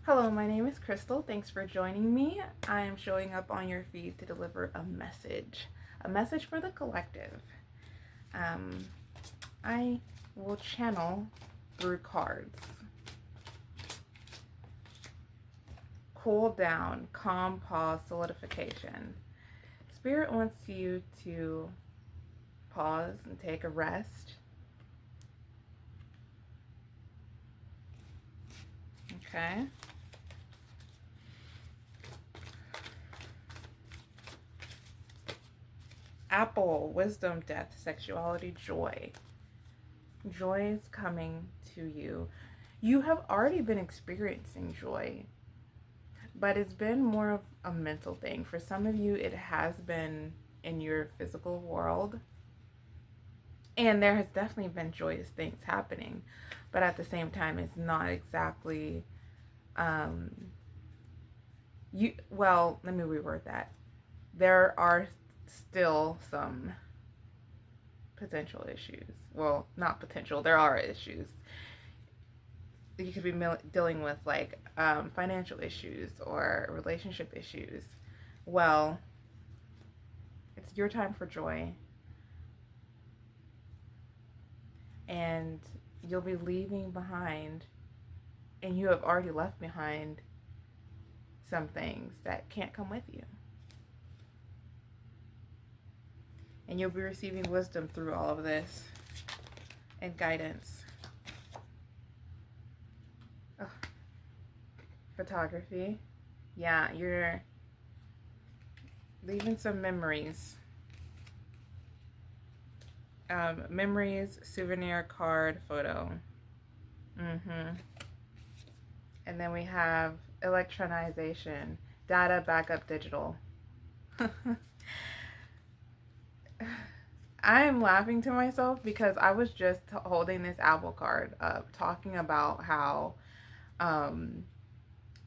Hello, my name is Crystal. Thanks for joining me. I am showing up on your feed to deliver a message for the collective. Um, I will channel through cards. Cool down, calm, pause, solidification. Spirit wants you to pause and take a rest. Okay. Apple, wisdom, death, sexuality, joy. Joy is coming to you. You have already been experiencing joy, but it's been more of a mental thing. For some of you, it has been in your physical world, and there has definitely been joyous things happening, but at the same time, it's not exactly um, let me reword that. There are still some potential issues. Well, not potential, there are issues. You could be dealing with like financial issues or relationship issues. Well, it's your time for joy, and you'll be leaving behind, and you have already left behind some things that can't come with you. And you'll be receiving wisdom through all of this and guidance. Oh, photography. Yeah, you're leaving some memories. Memories, souvenir, card, photo. And then we have electronization, data, backup, digital. I am laughing to myself because I was just holding this Apple card up, talking about how,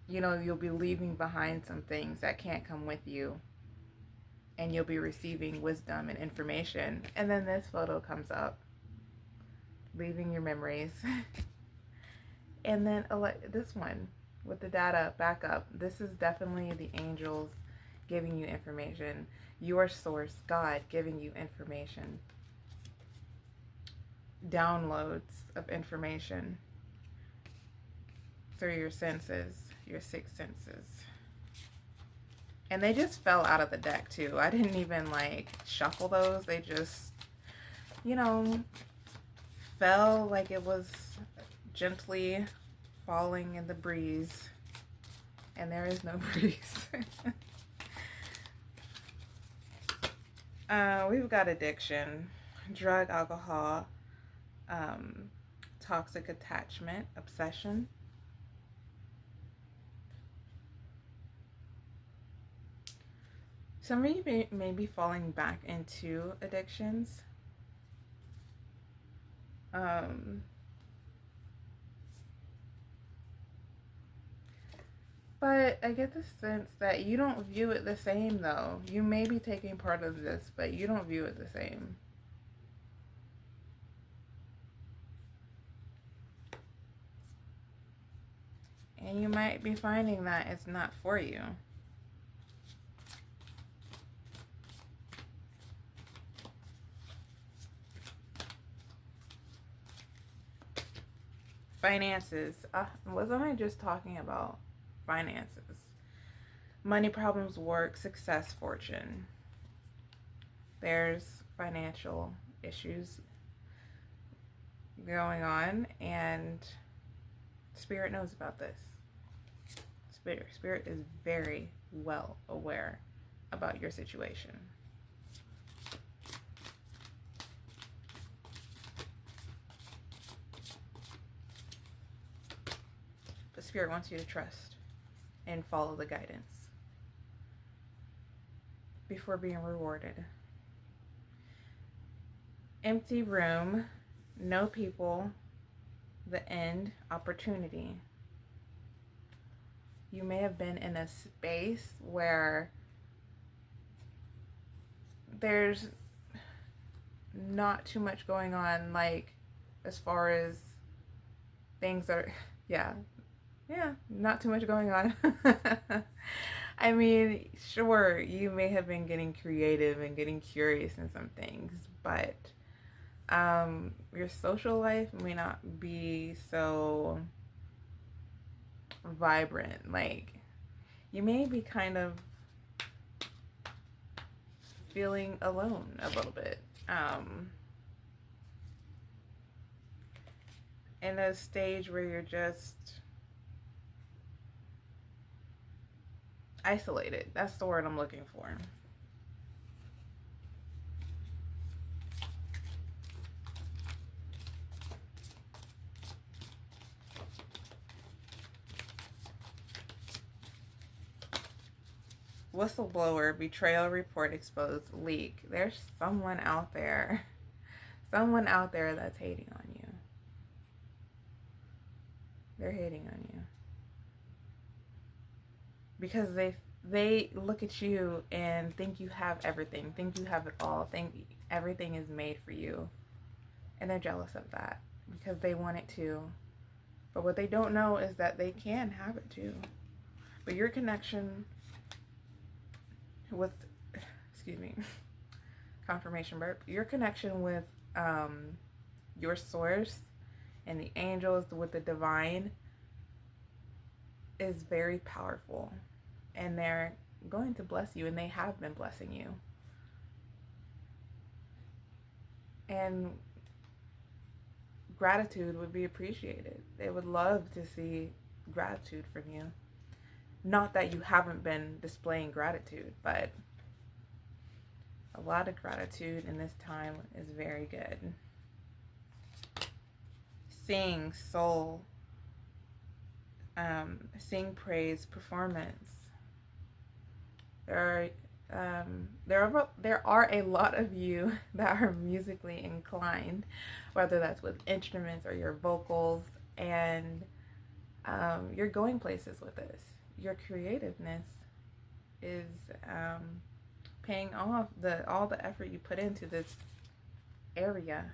you'll be leaving behind some things that can't come with you, and you'll be receiving wisdom and information. And then this photo comes up, leaving your memories. And then this one with the data backup. This is definitely the angels giving you information. Your source, God, giving you information. Downloads of information through your senses, your six senses. And they just fell out of the deck too. I didn't even shuffle those. They just, fell like it was gently falling in the breeze. And there is no breeze. We've got addiction, drug, alcohol, toxic attachment, obsession. Some of you may be falling back into addictions. But I get the sense that you don't view it the same, though. You may be taking part of this, but you don't view it the same. And you might be finding that it's not for you. Finances. Wasn't I just talking about finances? Money problems, work, success, fortune. There's financial issues going on, and Spirit knows about this. Spirit is very well aware about your situation. But Spirit wants you to trust and follow the guidance before being rewarded. Empty room, no people, the end, opportunity. You may have been in a space where there's not too much going on, as far as things are, yeah, Yeah, not too much going on. I mean, sure, you may have been getting creative and getting curious in some things, but your social life may not be so vibrant. Like, you may be kind of feeling alone a little bit. In a stage where you're just isolated. That's the word I'm looking for. Whistleblower, betrayal report exposed, leak. There's someone out there. Someone out there that's hating on you. They're hating on you. Because they look at you and think you have everything, think you have it all, think everything is made for you. And they're jealous of that because they want it too. But what they don't know is that they can have it too. But your connection with, excuse me, confirmation burp, your connection with your source and the angels, with the divine, is very powerful. And they're going to bless you, and they have been blessing you. And gratitude would be appreciated. They would love to see gratitude from you. Not that you haven't been displaying gratitude, but a lot of gratitude in this time is very good. Sing, soul, sing praise, performance. There are a lot of you that are musically inclined, whether that's with instruments or your vocals, and you're going places with this. Your creativeness is paying off all the effort you put into this area.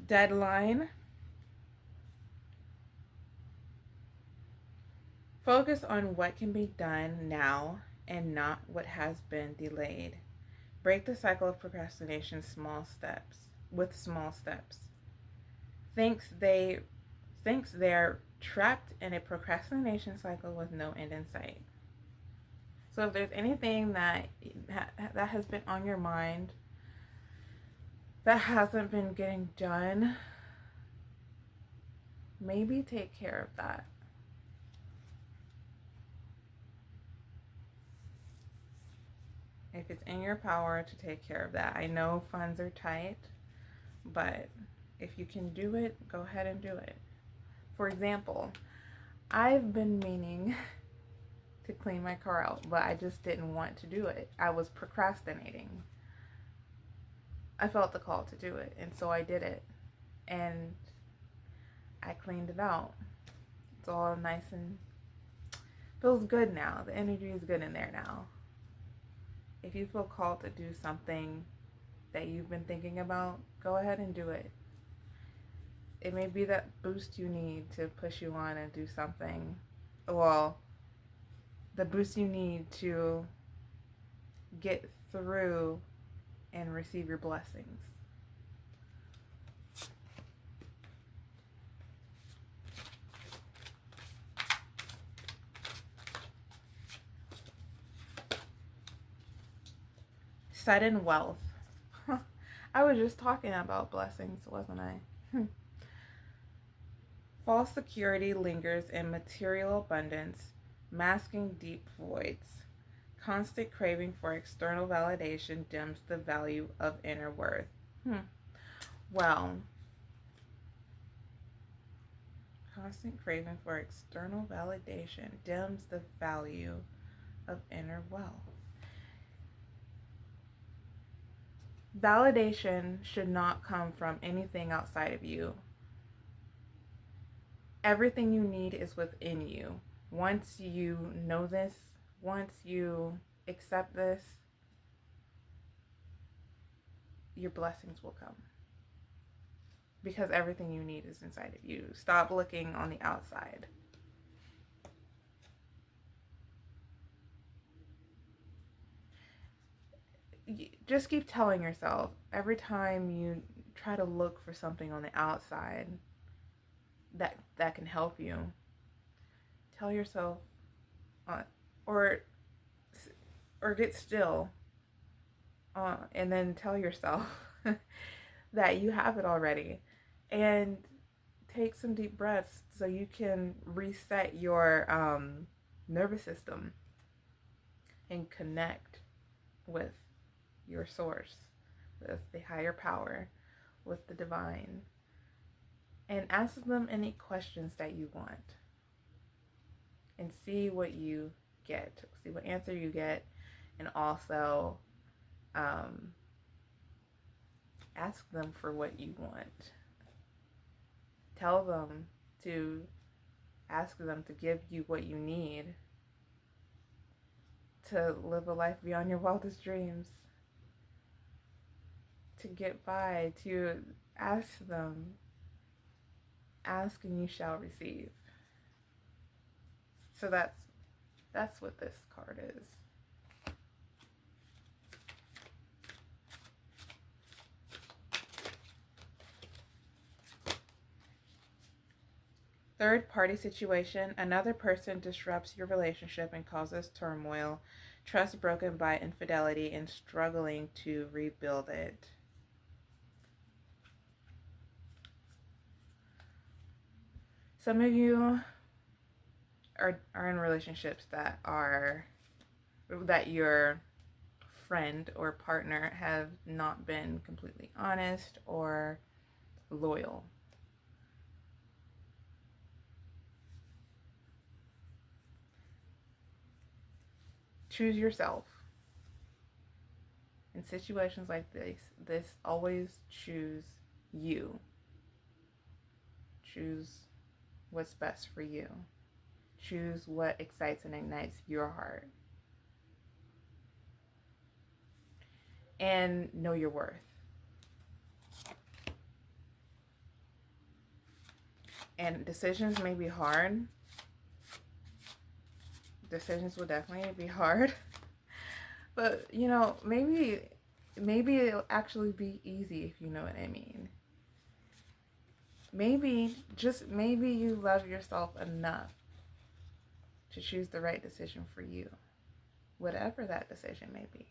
Deadline. Focus on what can be done now and not what has been delayed. Break the cycle of procrastination with small steps. Thinks they're trapped in a procrastination cycle with no end in sight. So if there's anything that has been on your mind that hasn't been getting done, maybe take care of that. If it's in your power to take care of that. I know funds are tight, but if you can do it, go ahead and do it. For example, I've been meaning to clean my car out, but I just didn't want to do it. I was procrastinating. I felt the call to do it, and so I did it. And I cleaned it out. It's all nice and feels good now. The energy is good in there now. If you feel called to do something that you've been thinking about, go ahead and do it. It may be that boost you need to push you on and do something. Well, the boost you need to get through and receive your blessings. Sudden wealth. I was just talking about blessings, wasn't I? False security lingers in material abundance, masking deep voids. Constant craving for external validation dims the value of inner worth. Well, constant craving for external validation dims the value of inner wealth. Validation should not come from anything outside of you. Everything you need is within you. Once you know this, once you accept this, your blessings will come. Because everything you need is inside of you. Stop looking on the outside. Just keep telling yourself every time you try to look for something on the outside that can help you, tell yourself, or get still, and then tell yourself that you have it already, and take some deep breaths so you can reset your nervous system and connect with your source, with the higher power, with the divine, and ask them any questions that you want and see what you get, see what answer you get, and also ask them for what you want. Tell them to ask them to give you what you need to live a life beyond your wildest dreams, to get by, to ask them. Ask and you shall receive. So that's what this card is. Third party situation. Another person disrupts your relationship and causes turmoil. Trust broken by infidelity and struggling to rebuild it. Some of you are in relationships that your friend or partner have not been completely honest or loyal. Choose yourself. In situations like this always choose you. Choose what's best for you. Choose what excites and ignites your heart. And know your worth. And decisions may be hard. Decisions will definitely be hard. But, maybe it'll actually be easy, if you know what I mean. Maybe you love yourself enough to choose the right decision for you, whatever that decision may be.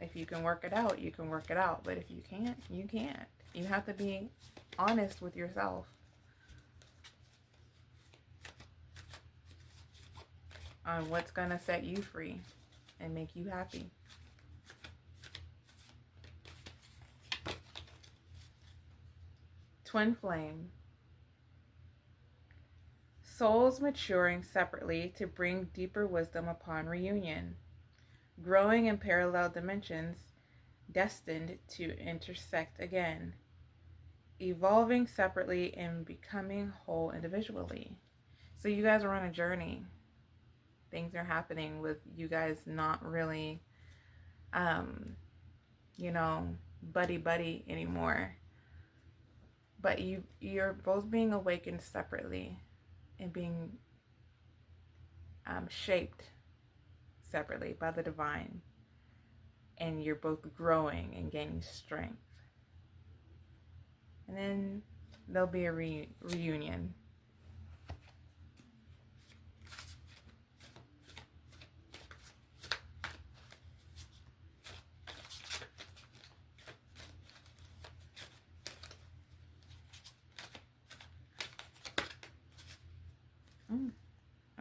If you can work it out, you can work it out. But if you can't, you can't. You have to be honest with yourself. On what's going to set you free and make you happy. Twin flame. Souls maturing separately to bring deeper wisdom upon reunion. Growing in parallel dimensions, destined to intersect again. Evolving separately and becoming whole individually. So you guys are on a journey. Things are happening with you guys not really, buddy anymore. But you're both being awakened separately and being shaped separately by the divine. And you're both growing and gaining strength. And then there'll be a reunion.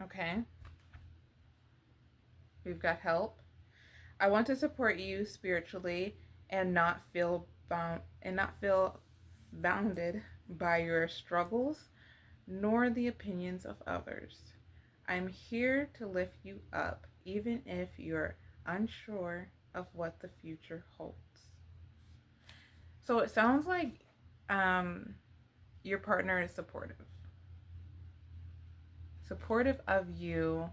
Okay. We've got help. I want to support you spiritually and not feel bounded by your struggles nor the opinions of others. I'm here to lift you up, even if you're unsure of what the future holds. So it sounds like um, your partner is supportive of you,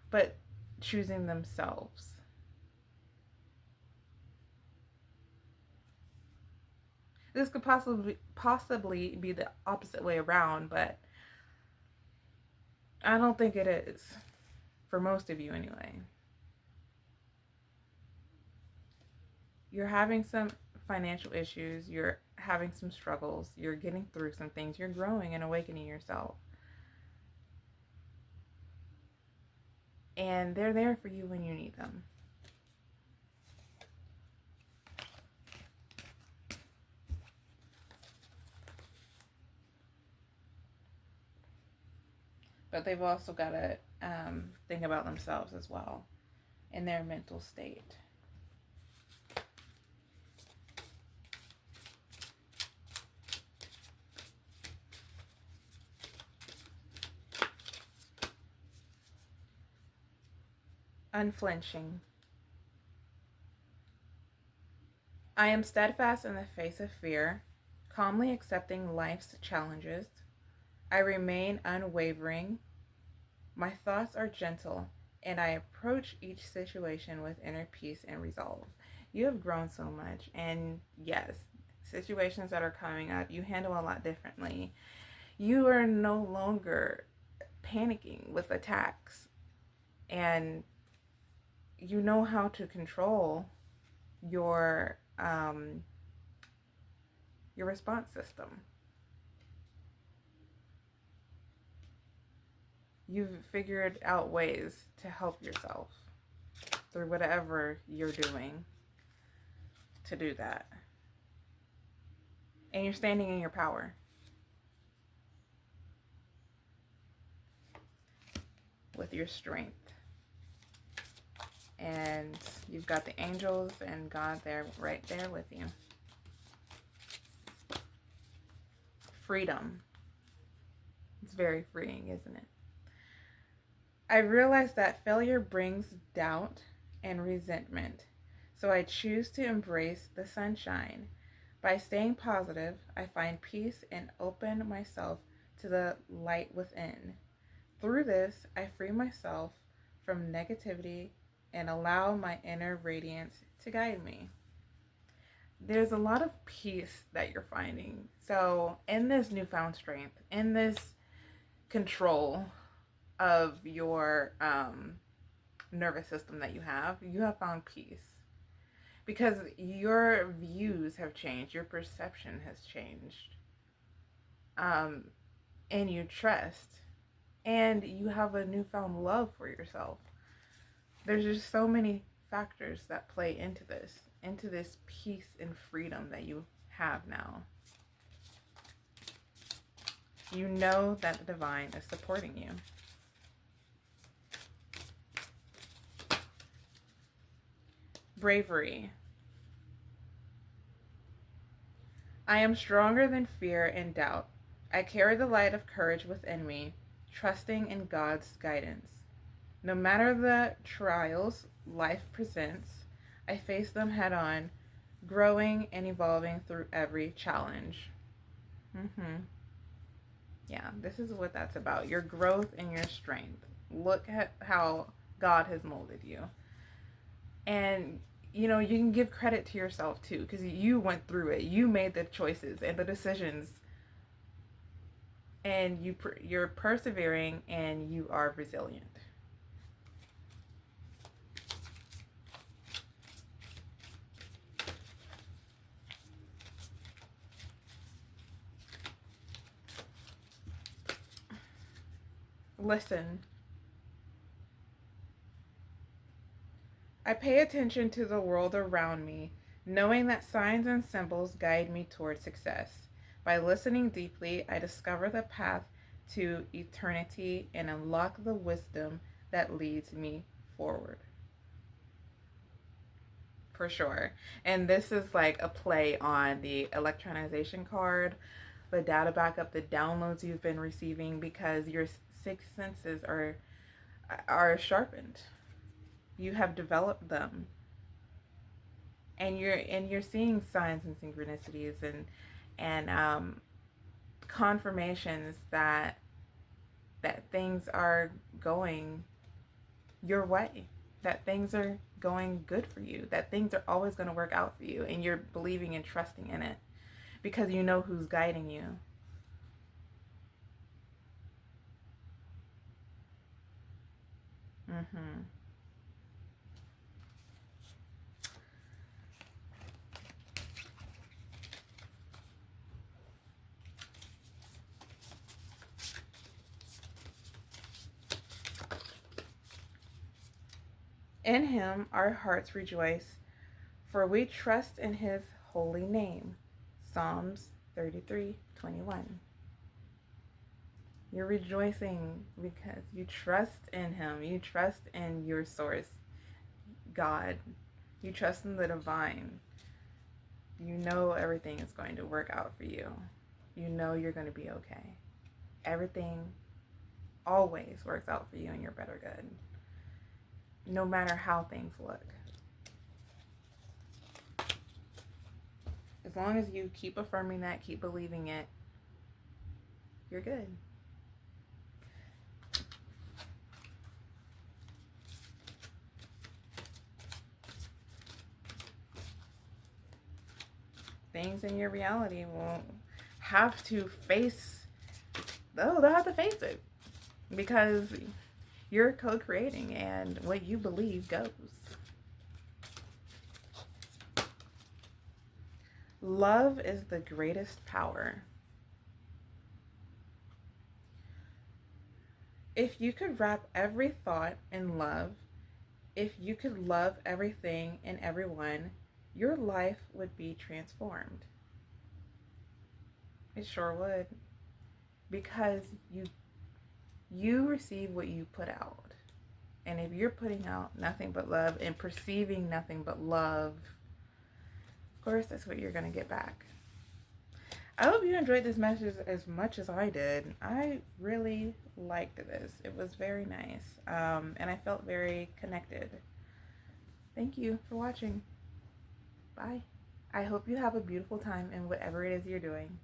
but choosing themselves. This could possibly be the opposite way around, but I don't think it is for most of you anyway. You're having some financial issues, you're having some struggles, you're getting through some things, you're growing and awakening yourself. And they're there for you when you need them. But they've also got to think about themselves as well in their mental state. Unflinching. I am steadfast in the face of fear, calmly accepting life's challenges. I remain unwavering. My thoughts are gentle, and I approach each situation with inner peace and resolve. You have grown so much, and yes, situations that are coming up, you handle a lot differently. You are no longer panicking with attacks, and you know how to control your your response system. You've figured out ways to help yourself through whatever you're doing to do that. And you're standing in your power with your strength. And you've got the angels and God there, right there with you. Freedom. It's very freeing, isn't it? I realize that failure brings doubt and resentment, so I choose to embrace the sunshine. By staying positive, I find peace and open myself to the light within. Through this, I free myself from negativity and allow my inner radiance to guide me. There's a lot of peace that you're finding. So, in this newfound strength, in this control of your nervous system that you have found peace because your views have changed, your perception has changed, and you trust, and you have a newfound love for yourself. There's just so many factors that play into this peace and freedom that you have now. You know that the divine is supporting you. Bravery. I am stronger than fear and doubt. I carry the light of courage within me, trusting in God's guidance. No matter the trials life presents, I face them head on, growing and evolving through every challenge. Yeah, this is what that's about. Your growth and your strength. Look at how God has molded you. And you know, you can give credit to yourself too, because you went through it. You made the choices and the decisions, and you're persevering and you are resilient. Listen. I pay attention to the world around me, knowing that signs and symbols guide me toward success. By listening deeply, I discover the path to eternity and unlock the wisdom that leads me forward. For sure. And this is like a play on the electronization card, the data backup, the downloads you've been receiving, because your six senses are sharpened. You have developed them. And you're seeing signs and synchronicities and confirmations that things are going your way, that things are going good for you, that things are always going to work out for you, and you're believing and trusting in it because you know who's guiding you. Mm-hmm. In him our hearts rejoice, for we trust in his holy name. Psalms 33:21. You're rejoicing because you trust in him. You trust in your source, God. You trust in the divine. You know everything is going to work out for you. You know you're going to be okay. Everything always works out for you and your better good, no matter how things look. As long as you keep affirming that, keep believing it, you're good. Things in your reality will have to face, they'll have to face it because you're co-creating and what you believe goes. Love is the greatest power. If you could wrap every thought in love, if you could love everything and everyone, your life would be transformed. It sure would. Because you receive what you put out. And if you're putting out nothing but love and perceiving nothing but love, of course that's what you're going to get back. I hope you enjoyed this message as much as I did. I really liked this. It was very nice. And I felt very connected. Thank you for watching. Bye. I hope you have a beautiful time in whatever it is you're doing.